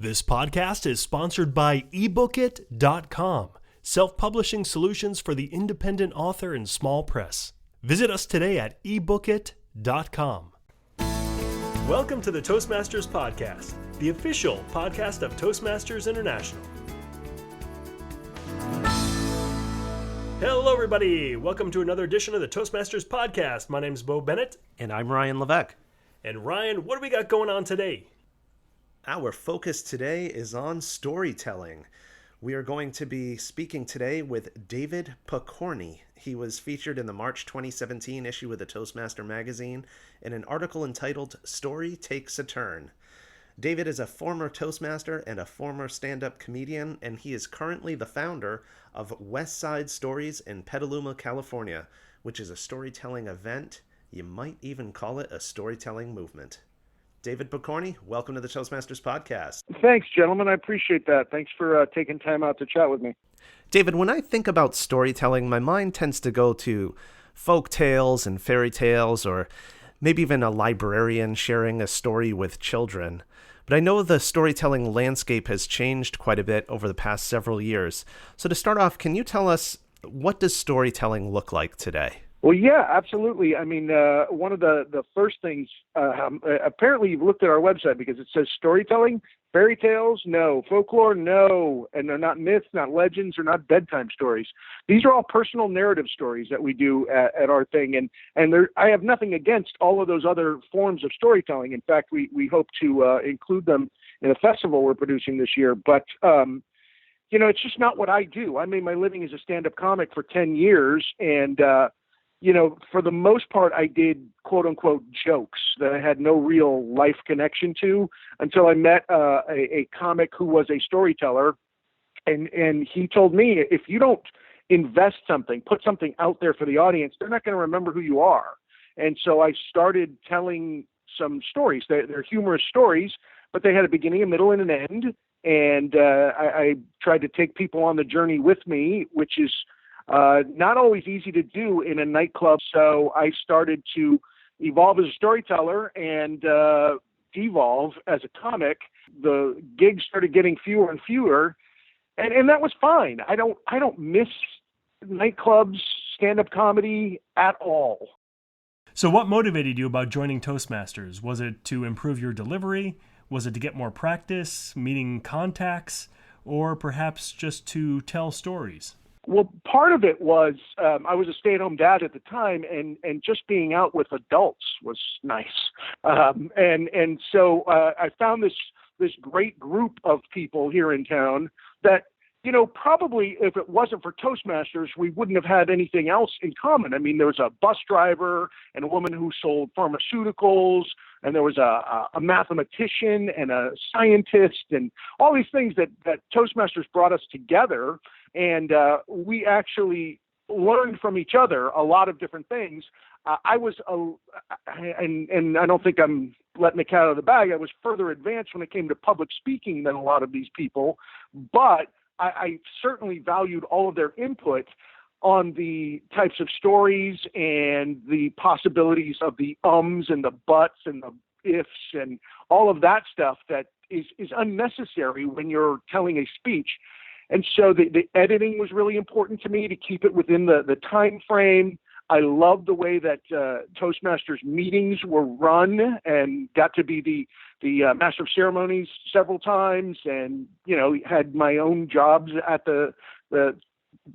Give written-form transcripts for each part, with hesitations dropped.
This podcast is sponsored by ebookit.com, self-publishing solutions for the independent author and small press. Visit us today at ebookit.com. Welcome to the Toastmasters Podcast, the official podcast of Toastmasters International. Hello, everybody. Welcome to another edition of the Toastmasters Podcast. My name is Bo Bennett. And I'm Ryan Levesque. And Ryan, what do we got going on today? Our focus today is on storytelling. We are going to be speaking today with David Pokorny. He was featured in the March 2017 issue of the Toastmaster magazine in an article entitled Story Takes a Turn. David is a former Toastmaster and a former stand-up comedian, and he is currently the founder of West Side Stories in Petaluma, California, which is a storytelling event. You might even call it a storytelling movement. David Pokorny, welcome to the Toastmasters Podcast. Thanks, gentlemen. I appreciate that. Thanks for taking time out to chat with me. David, when I think about storytelling, my mind tends to go to folk tales and fairy tales, or maybe even a librarian sharing a story with children. But I know the storytelling landscape has changed quite a bit over the past several years. So to start off, can you tell us, what does storytelling look like today? Well, yeah, absolutely. I mean, one of the first things, apparently you've looked at our website because it says storytelling, fairy tales, no, folklore, no, and they're not myths, not legends, or not bedtime stories. These are all personal narrative stories that we do at our thing, and I have nothing against all of those other forms of storytelling. In fact, we hope to include them in a festival we're producing this year, but it's just not what I do. I made my living as a stand-up comic for 10 years, and for the most part, I did quote unquote jokes that I had no real life connection to until I met a comic who was a storyteller. And he told me, if you don't invest something, put something out there for the audience, they're not going to remember who you are. And so I started telling some stories. They're humorous stories, but they had a beginning, a middle, and an end. And I tried to take people on the journey with me, which is not always easy to do in a nightclub. So I started to evolve as a storyteller and devolve as a comic. The gigs started getting fewer and fewer, and that was fine. I don't miss nightclubs, stand-up comedy at all. So what motivated you about joining Toastmasters? Was it to improve your delivery? Was it to get more practice, meeting contacts, or perhaps just to tell stories? Well, part of it was I was a stay-at-home dad at the time, and just being out with adults was nice. And so I found this great group of people here in town that, probably if it wasn't for Toastmasters, we wouldn't have had anything else in common. I mean, there was a bus driver and a woman who sold pharmaceuticals, and there was a mathematician and a scientist, and all these things that Toastmasters brought us together. And we actually learned from each other a lot of different things. And I don't think I'm letting the cat out of the bag. I was further advanced when it came to public speaking than a lot of these people, but I certainly valued all of their input on the types of stories and the possibilities of the ums and the buts and the ifs and all of that stuff that is unnecessary when you're telling a speech. And so the editing was really important to me to keep it within the time frame. I loved the way that Toastmasters meetings were run, and got to be the master of ceremonies several times, and had my own jobs at the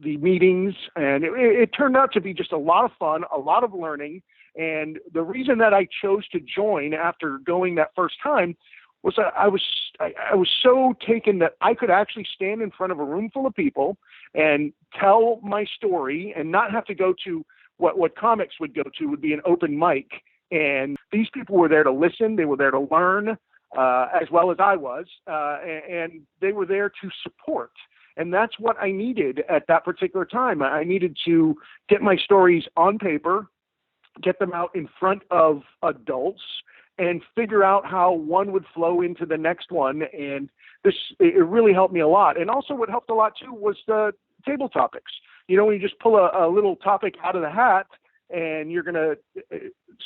meetings, and it turned out to be just a lot of fun, a lot of learning. And the reason that I chose to join after going that first time was that I was so taken that I could actually stand in front of a room full of people and tell my story and not have to go to what comics would go to, would be an open mic. And these people were there to listen. They were there to learn as well as I was. And they were there to support. And that's what I needed at that particular time. I needed to get my stories on paper, get them out in front of adults, and figure out how one would flow into the next one. And it really helped me a lot. And also what helped a lot too was the table topics. When you just pull a little topic out of the hat and you're going to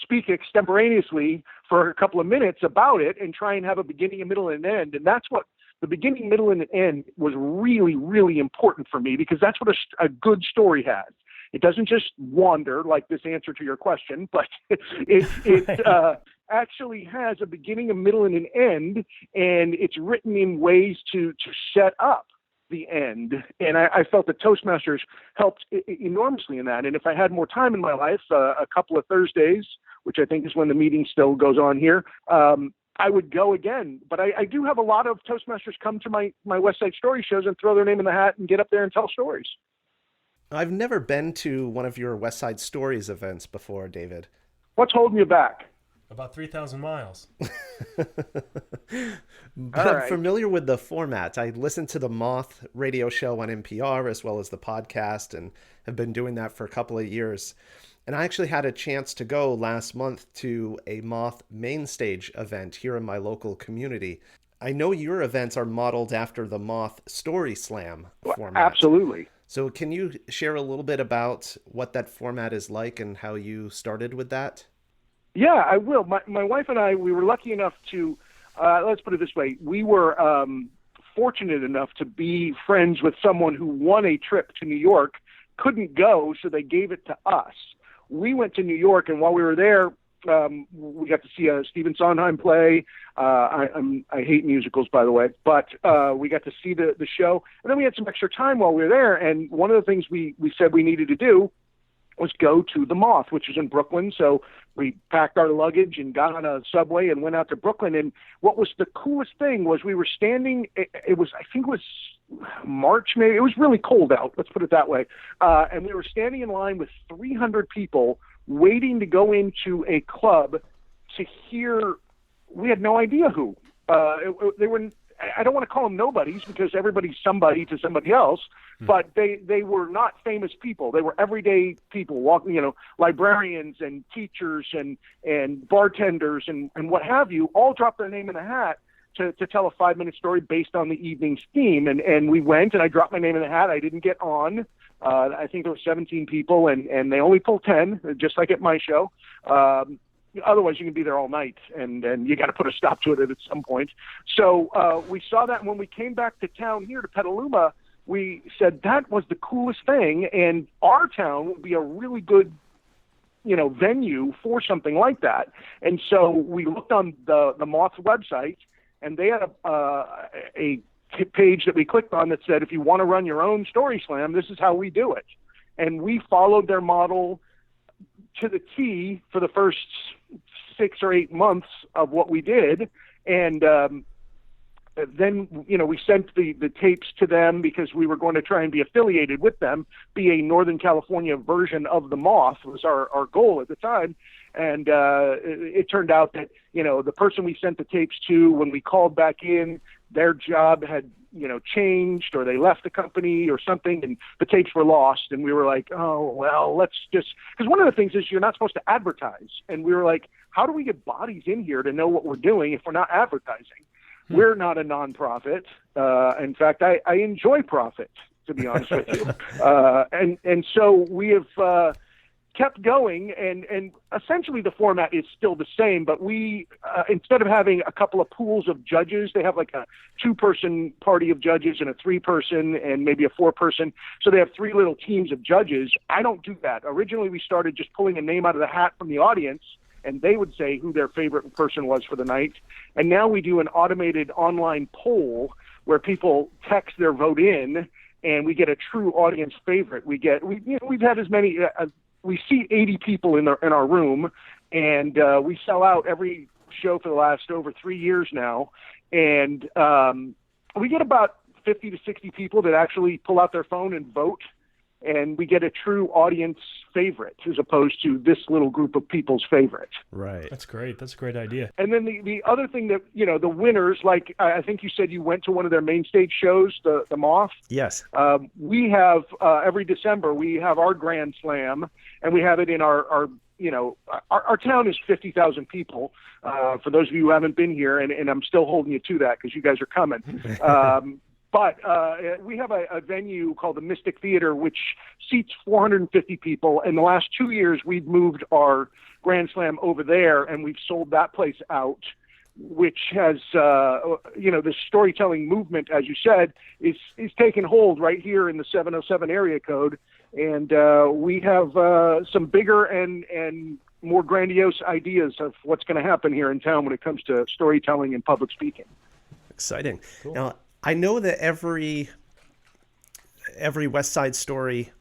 speak extemporaneously for a couple of minutes about it and try and have a beginning, a middle, and an end. And that's what the beginning, middle, and end was really, really important for me, because that's what a good story has. It doesn't just wander like this answer to your question, but it actually has a beginning, a middle, and an end, and it's written in ways to set up the end. And I felt that Toastmasters helped enormously in that. And if I had more time in my life, a couple of Thursdays, which I think is when the meeting still goes on here, I would go again. But I do have a lot of Toastmasters come to my West Side Story shows and throw their name in the hat and get up there and tell stories. I've never been to one of your West Side Stories events before, David. What's holding you back? About 3,000 miles. But I'm familiar with the format. I listened to the Moth radio show on NPR as well as the podcast, and have been doing that for a couple of years. And I actually had a chance to go last month to a Moth main stage event here in my local community. I know your events are modeled after the Moth StorySLAM format. Absolutely. So can you share a little bit about what that format is like and how you started with that? Yeah, I will. My wife and I, we were lucky enough to, let's put it this way, we were fortunate enough to be friends with someone who won a trip to New York, couldn't go, so they gave it to us. We went to New York, and while we were there, we got to see a Stephen Sondheim play. I hate musicals, by the way, but we got to see the show. And then we had some extra time while we were there, and one of the things we said we needed to do was go to the Moth, which is in Brooklyn. So we packed our luggage and got on a subway and went out to Brooklyn. And what was the coolest thing was we were standing, it was, I think it was March, maybe. It was really cold out, let's put it that way. And we were standing in line with 300 people waiting to go into a club to hear, we had no idea who. They were, I don't want to call them nobodies, because everybody's somebody to somebody else, but they were not famous people. They were everyday people, walking, librarians and teachers and bartenders and what have you, all dropped their name in a hat to tell a 5-minute story based on the evening's theme. And we went, and I dropped my name in the hat. I didn't get on. I think there were 17 people, and they only pulled 10, just like at my show. Otherwise, you can be there all night, and you got to put a stop to it at some point. So we saw that, and when we came back to town here to Petaluma, we said that was the coolest thing, and our town would be a really good, venue for something like that. And so we looked on the Moth website, and they had a page that we clicked on that said, if you want to run your own StorySLAM, this is how we do it. And we followed their model to the T for the first 6 or 8 months of what we did. And then, we sent the tapes to them because we were going to try and be affiliated with them, be a Northern California version of the Moth was our goal at the time. And it turned out that, the person we sent the tapes to, when we called back in, their job had, changed, or they left the company or something, and the tapes were lost. And we were like, oh, well, let's just, because one of the things is you're not supposed to advertise. And we were like, how do we get bodies in here to know what we're doing if we're not advertising? We're not a nonprofit. In fact, I enjoy profit, to be honest with you. And so we have kept going, and essentially the format is still the same, but we, instead of having a couple of pools of judges, they have like a 2-person party of judges and a 3-person and maybe a 4-person. So they have 3 little teams of judges. I don't do that. Originally, we started just pulling a name out of the hat from the audience, and they would say who their favorite person was for the night. And now we do an automated online poll where people text their vote in, and we get a true audience favorite. We've had as many, we see 80 people in our room, and we sell out every show for the last over 3 years now. And we get about 50 to 60 people that actually pull out their phone and vote. And we get a true audience favorite as opposed to this little group of people's favorite. Right. That's great. That's a great idea. And then the other thing that, the winners, like I think you said you went to one of their main stage shows, the Moth. Yes. We have, every December, we have our Grand Slam, and we have it in our town is 50,000 people. For those of you who haven't been here, and I'm still holding you to that because you guys are coming. But we have a venue called the Mystic Theater, which seats 450 people. In the last 2 years, we've moved our Grand Slam over there, and we've sold that place out. which has, the storytelling movement, as you said, is taking hold right here in the 707 area code. And we have some bigger and more grandiose ideas of what's going to happen here in town when it comes to storytelling and public speaking. Exciting. Cool. Now, I know that every West Side Story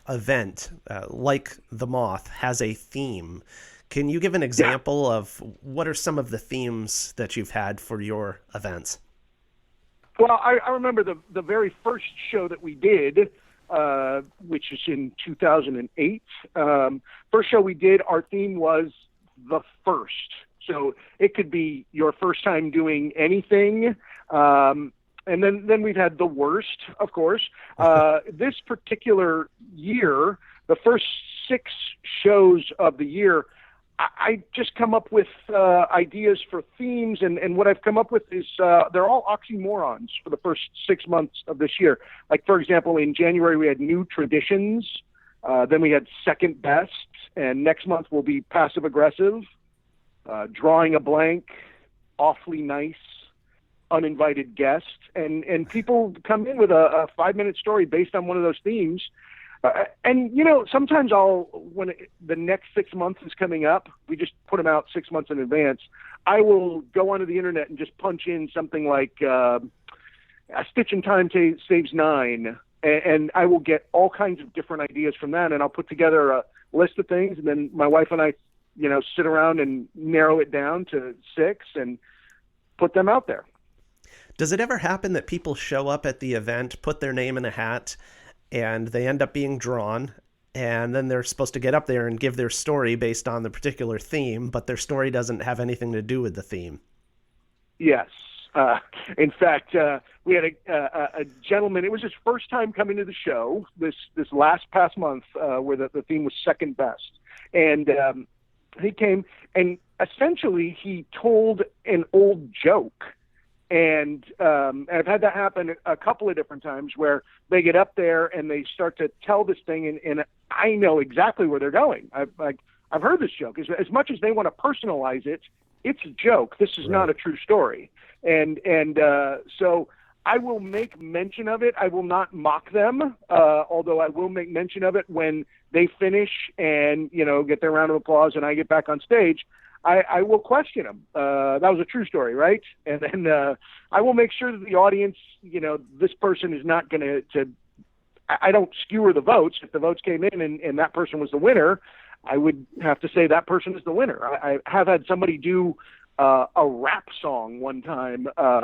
event, like the Moth, has a theme. Can you give an example of what are some of the themes that you've had for your events? Well, I remember the very first show that we did, which is in 2008. First show we did, our theme was the first. So it could be your first time doing anything. And then we've had the worst, of course. This particular year, the first 6 shows of the year, I just come up with ideas for themes, and what I've come up with is they're all oxymorons for the first 6 months of this year. Like, for example, in January we had new traditions, then we had second best, and next month will be passive aggressive, drawing a blank, awfully nice, uninvited guest, and people come in with a 5-minute story based on one of those themes. And, sometimes when the next 6 months is coming up, we just put them out 6 months in advance. I will go onto the internet and just punch in something like a stitch in time saves 9. And I will get all kinds of different ideas from that. And I'll put together a list of things. And then my wife and I, sit around and narrow it down to 6 and put them out there. Does it ever happen that people show up at the event, put their name in a hat, and they end up being drawn, and then they're supposed to get up there and give their story based on the particular theme, but their story doesn't have anything to do with the theme? Yes. In fact, we had a gentleman, it was his first time coming to the show this past month, where the theme was second best. And he came, and essentially he told an old joke. And I've had that happen a couple of different times where they get up there and they start to tell this thing, and I know exactly where they're going. I've heard this joke. As much as they want to personalize it, it's a joke. This is not a true story. And so I will make mention of it. I will not mock them, although I will make mention of it when they finish and, get their round of applause and I get back on stage. I will question them. That was a true story, right? And then I will make sure that the audience, this person is not going to I don't skewer the votes. If the votes came in and that person was the winner, I would have to say that person is the winner. I have had somebody do a rap song one time. I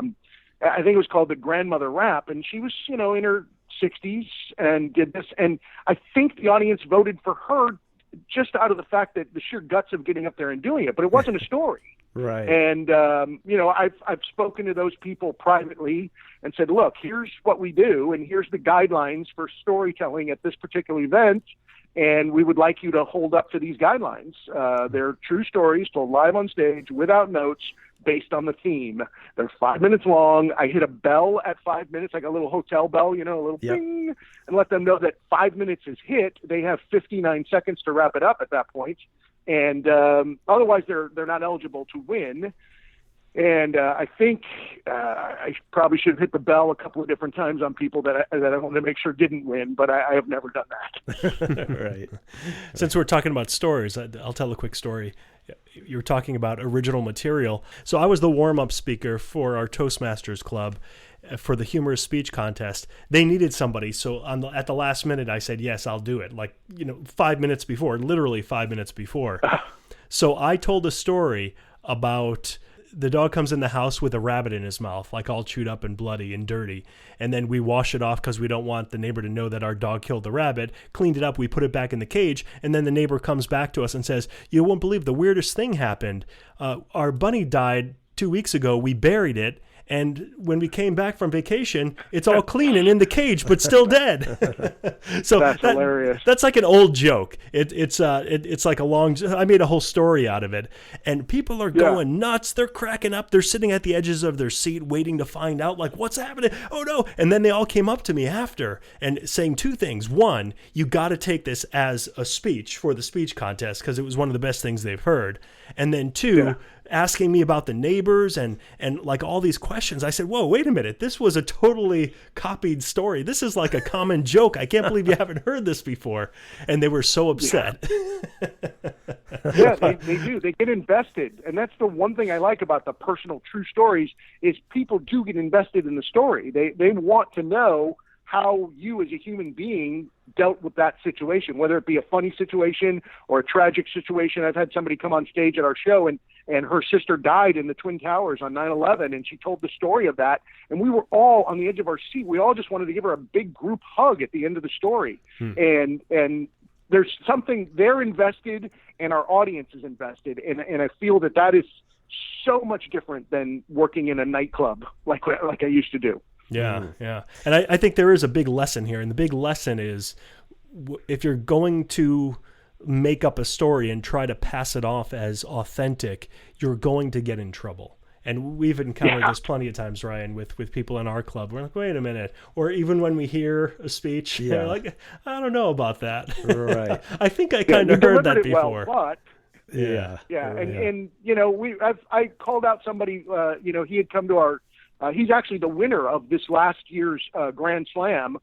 think it was called the Grandmother Rap, and she was, in her 60s and did this. And I think the audience voted for her just out of the fact that the sheer guts of getting up there and doing it, but it wasn't a story. Right. And, I've spoken to those people privately and said, look, here's what we do, and here's the guidelines for storytelling at this particular event, and we would like you to hold up to these guidelines. They're true stories told live on stage without notes based on the theme. They're 5 minutes long. I hit a bell at 5 minutes, like a little hotel bell, a little ding, and let them know that 5 minutes is hit. They have 59 seconds to wrap it up at that point. And otherwise they're not eligible to win. And I think I probably should have hit the bell a couple of different times on people that I want to make sure didn't win, but I have never done that. Right. Since we're talking about stories, I'll tell a quick story. You were talking about original material. So I was the warm-up speaker for our Toastmasters club for the humorous speech contest. They needed somebody, so at the last minute I said, yes, I'll do it. Like, 5 minutes before, literally 5 minutes before. So I told a story about the dog comes in the house with a rabbit in his mouth, like all chewed up and bloody and dirty. And then we wash it off because we don't want the neighbor to know that our dog killed the rabbit. Cleaned it up, we put it back in the cage. And then the neighbor comes back to us and says, you won't believe the weirdest thing happened. Our bunny died 2 weeks ago. We buried it. And when we came back from vacation, it's all clean and in the cage, but still dead. So that's hilarious. That's like an old joke. It's like I made a whole story out of it, and people are going nuts. They're cracking up. They're sitting at the edges of their seat, waiting to find out, like, what's happening? Oh no! And then they all came up to me after and saying two things. One, you got to take this as a speech for the speech contest because it was one of the best things they've heard. And then two. asking me about the neighbors and like all these questions. I said, whoa, wait a minute. This was a totally copied story. This is like a common joke. I can't believe you haven't heard this before. And they were so upset. Yeah, they do. They get invested. And that's the one thing I like about the personal true stories is people do get invested in the story. They want to know how you as a human being dealt with that situation, whether it be a funny situation or a tragic situation. I've had somebody come on stage at our show and her sister died in the Twin Towers on 9/11, and she told the story of that. And we were all on the edge of our seat. We all just wanted to give her a big group hug at the end of the story. And there's something, they're invested and our audience is invested. And I feel that is so much different than working in a nightclub like I used to do. Yeah, yeah. And I think there is a big lesson here. And the big lesson is if you're going to make up a story and try to pass it off as authentic, you're going to get in trouble. And we've encountered this plenty of times, Ryan, with people in our club. We're like, wait a minute. Or even when we hear a speech, they're like, I don't know about that. Right. I think I kind of heard that before. Well, but, and you know, I called out somebody, you know, he had come to our, he's actually the winner of this last year's Grand Slam.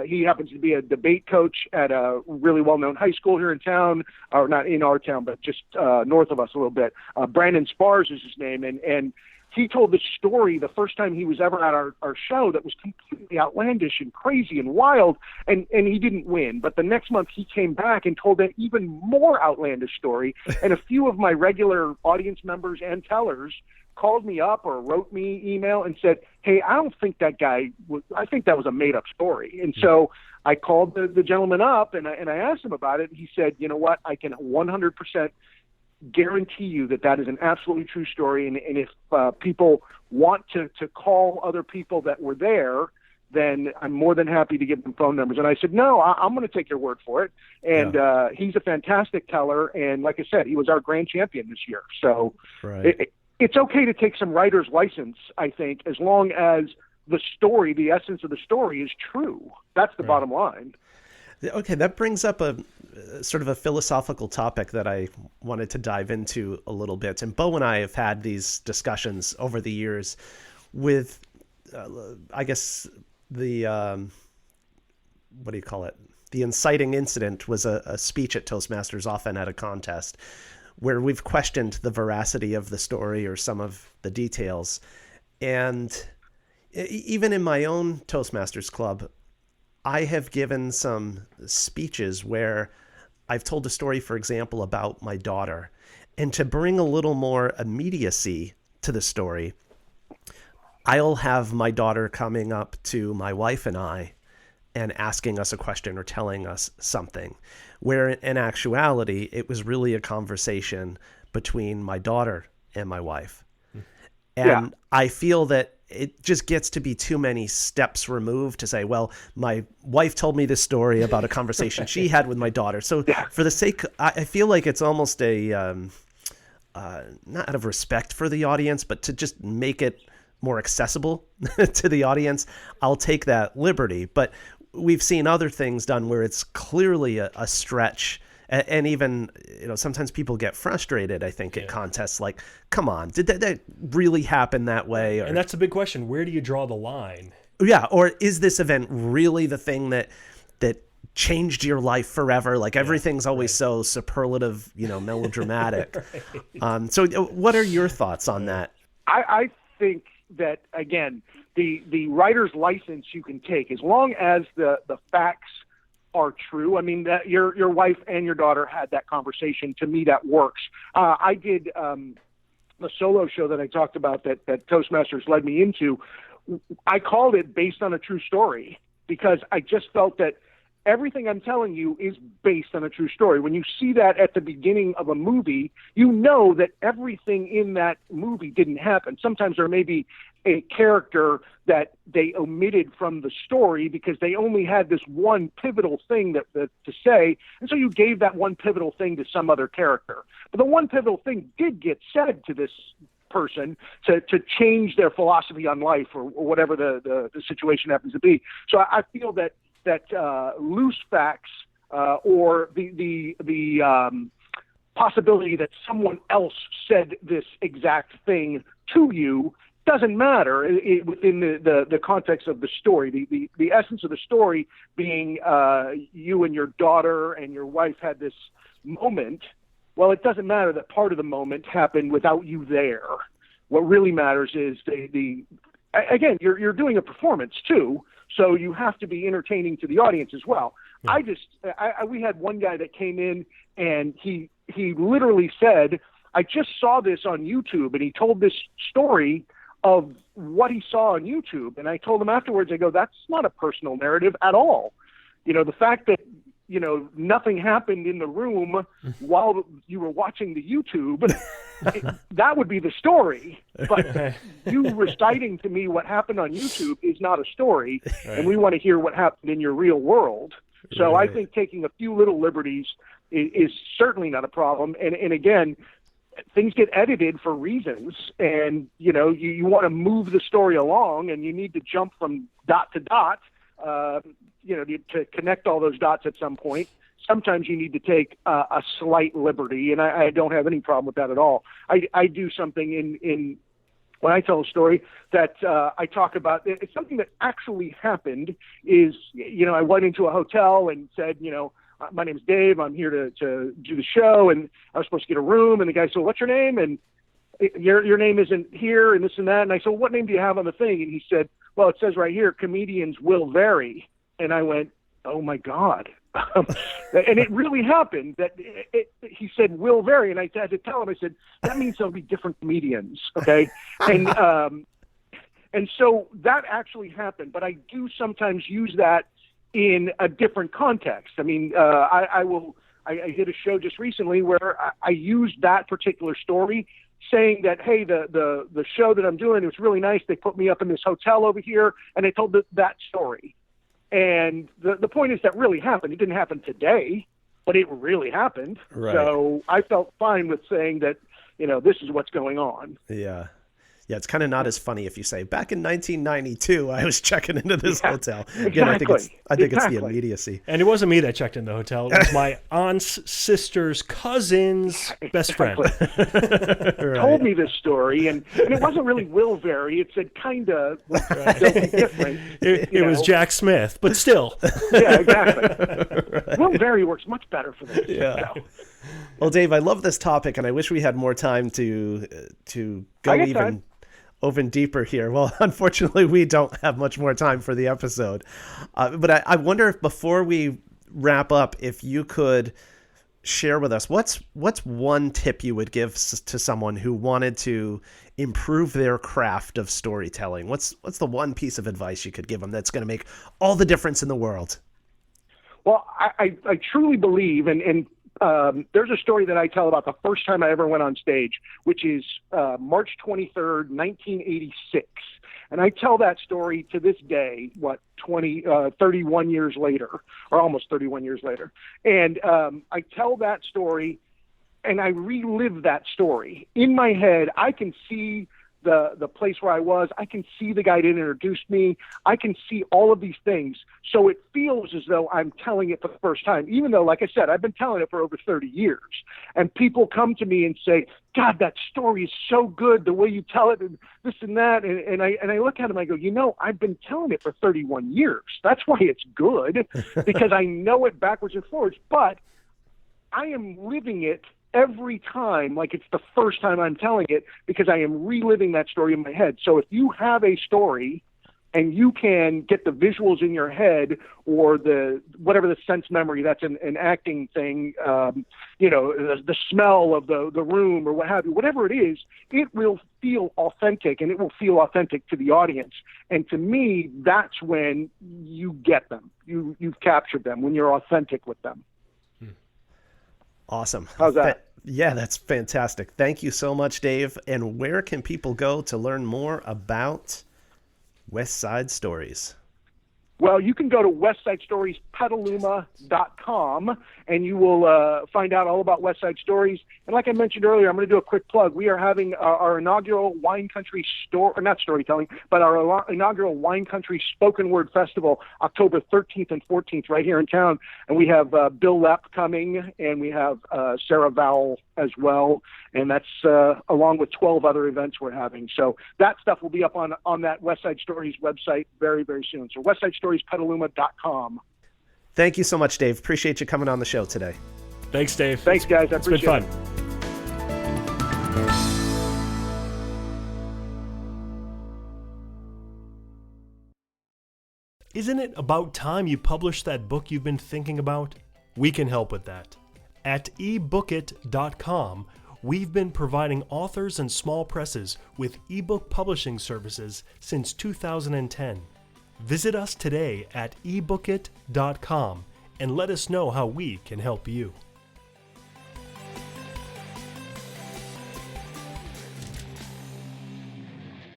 He happens to be a debate coach at a really well-known high school here in town, or not in our town, but just north of us a little bit. Brandon Spars is his name, and he told the story the first time he was ever at our show that was completely outlandish and crazy and wild, and he didn't win. But the next month he came back and told an even more outlandish story, and a few of my regular audience members and tellers called me up or wrote me email and said, hey, I don't think that guy I think that was a made up story. And so I called the gentleman up and I asked him about it. And he said, you know what, I can 100% guarantee you that is an absolutely true story. And if people want to call other people that were there, then I'm more than happy to give them phone numbers. And I said, no, I'm going to take your word for it. And he's a fantastic teller. And like I said, he was our grand champion this year. So it's okay to take some writer's license, I think, as long as the story, the essence of the story is true. That's the bottom line. Okay, that brings up a sort of a philosophical topic that I wanted to dive into a little bit. And Bo and I have had these discussions over the years with, I guess, the, what do you call it? The inciting incident was a speech at Toastmasters, often at a contest, where we've questioned the veracity of the story or some of the details. And even in my own Toastmasters club, I have given some speeches where I've told a story, for example, about my daughter. And to bring a little more immediacy to the story, I'll have my daughter coming up to my wife and I and asking us a question or telling us something, where in actuality, it was really a conversation between my daughter and my wife. And I feel that it just gets to be too many steps removed to say, well, my wife told me this story about a conversation she had with my daughter. So for the sake, I feel like it's almost a, not out of respect for the audience, but to just make it more accessible to the audience, I'll take that liberty. But we've seen other things done where it's clearly a stretch. And even, you know, sometimes people get frustrated, I think, at contests like, come on, did that really happen that way? Or, and that's a big question. Where do you draw the line? Yeah. Or is this event really the thing that changed your life forever? Like everything's always so superlative, you know, melodramatic. So what are your thoughts on that? I think that, again, the writer's license you can take, as long as the facts are true. I mean, that your wife and your daughter had that conversation. To me, that works. I did a solo show that I talked about that Toastmasters led me into. I called it Based on a True Story because I just felt that everything I'm telling you is based on a true story. When you see that at the beginning of a movie, you know that everything in that movie didn't happen. Sometimes there may be a character that they omitted from the story because they only had this one pivotal thing that to say, and so you gave that one pivotal thing to some other character. But the one pivotal thing did get said to this person to change their philosophy on life or whatever the situation happens to be. So I feel that loose facts or the possibility that someone else said this exact thing to you doesn't matter within the context of the story. The essence of the story being you and your daughter and your wife had this moment. Well, it doesn't matter that part of the moment happened without you there. What really matters is again, you're doing a performance too, so you have to be entertaining to the audience as well. Yeah. We had one guy that came in and he literally said, I just saw this on YouTube, and he told this story of what he saw on YouTube. And I told him afterwards, I go, that's not a personal narrative at all. The fact that, nothing happened in the room while you were watching the YouTube, that would be the story. But you reciting to me what happened on YouTube is not a story. Right. And we want to hear what happened in your real world. So right. I think taking a few little liberties is certainly not a problem. And again, things get edited for reasons, and you want to move the story along, and you need to jump from dot to dot, to connect all those dots at some point. Sometimes you need to take a slight liberty, and I don't have any problem with that at all. I do something in when I tell a story that I talk about. It's something that actually happened. Is I went into a hotel and said, my name's Dave. I'm here to do the show, and I was supposed to get a room. And the guy said, "What's your name?" And your name isn't here, and this and that. And I said, "What name do you have on the thing?" And he said, "Well, it says right here, comedians will vary." And I went, "Oh my God!" And it really happened that he said will vary, and I had to tell him. I said, "That means there'll be different comedians, okay?" And so that actually happened. But I do sometimes use that in a different context. I mean, I did a show just recently where I used that particular story, saying that, hey, the show that I'm doing, it was really nice. They put me up in this hotel over here, and they told that story. And the point is that really happened. It didn't happen today, but it really happened. Right. So I felt fine with saying that, this is what's going on. Yeah. Yeah, it's kind of not as funny if you say, back in 1992, I was checking into this hotel. Again, exactly. I think it's the immediacy. And it wasn't me that checked into the hotel. It was my aunt's sister's cousin's best friend. Right. Told me this story, and it wasn't really will vary. It said kind of different. It was Jack Smith, but still. Yeah, exactly. Right. Will vary works much better for this. Yeah. Well, Dave, I love this topic, and I wish we had more time to go even deeper here. Well, unfortunately, we don't have much more time for the episode. But I wonder if before we wrap up, if you could share with us what's one tip you would give to someone who wanted to improve their craft of storytelling. What's the one piece of advice you could give them that's going to make all the difference in the world? Well, I truly believe, and there's a story that I tell about the first time I ever went on stage, which is March 23rd, 1986. And I tell that story to this day, 31 years later, or almost 31 years later. And I tell that story, and I relive that story. In my head, I can see the place where I was. I can see the guy that introduced me. I can see all of these things. So it feels as though I'm telling it for the first time, even though, like I said, I've been telling it for over 30 years. And people come to me and say, God, that story is so good, the way you tell it, and this and that. And I look at them, I go, I've been telling it for 31 years. That's why it's good, because I know it backwards and forwards. But I am living it every time like it's the first time I'm telling it, because I am reliving that story in my head. So if you have a story and you can get the visuals in your head, or whatever the sense memory, that's an acting thing, the smell of the room or what have you, whatever it is, it will feel authentic, and it will feel authentic to the audience. And to me, that's when you get them. You've captured them, when you're authentic with them. Awesome. How's that? Yeah, that's fantastic. Thank you so much, Dave. And where can people go to learn more about West Side Stories? Well, you can go to westsidestoriespetaluma.com, and you will find out all about West Side Stories. And like I mentioned earlier, I'm going to do a quick plug. We are having our inaugural wine country not storytelling, but our inaugural wine country spoken word festival, October 13th and 14th, right here in town. And we have Bill Lepp coming, and we have Sarah Vowell as well. And that's along with 12 other events we're having. So that stuff will be up on that West Side Stories website very, very soon. So westsideStoriesPetaluma.com. Thank you so much, Dave. Appreciate you coming on the show today. Thanks, Dave. Thanks, guys. I It's been appreciate fun. it. Isn't it about time you published that book you've been thinking about? We can help with that. At ebookit.com, we've been providing authors and small presses with ebook publishing services since 2010. Visit us today at ebookit.com and let us know how we can help you.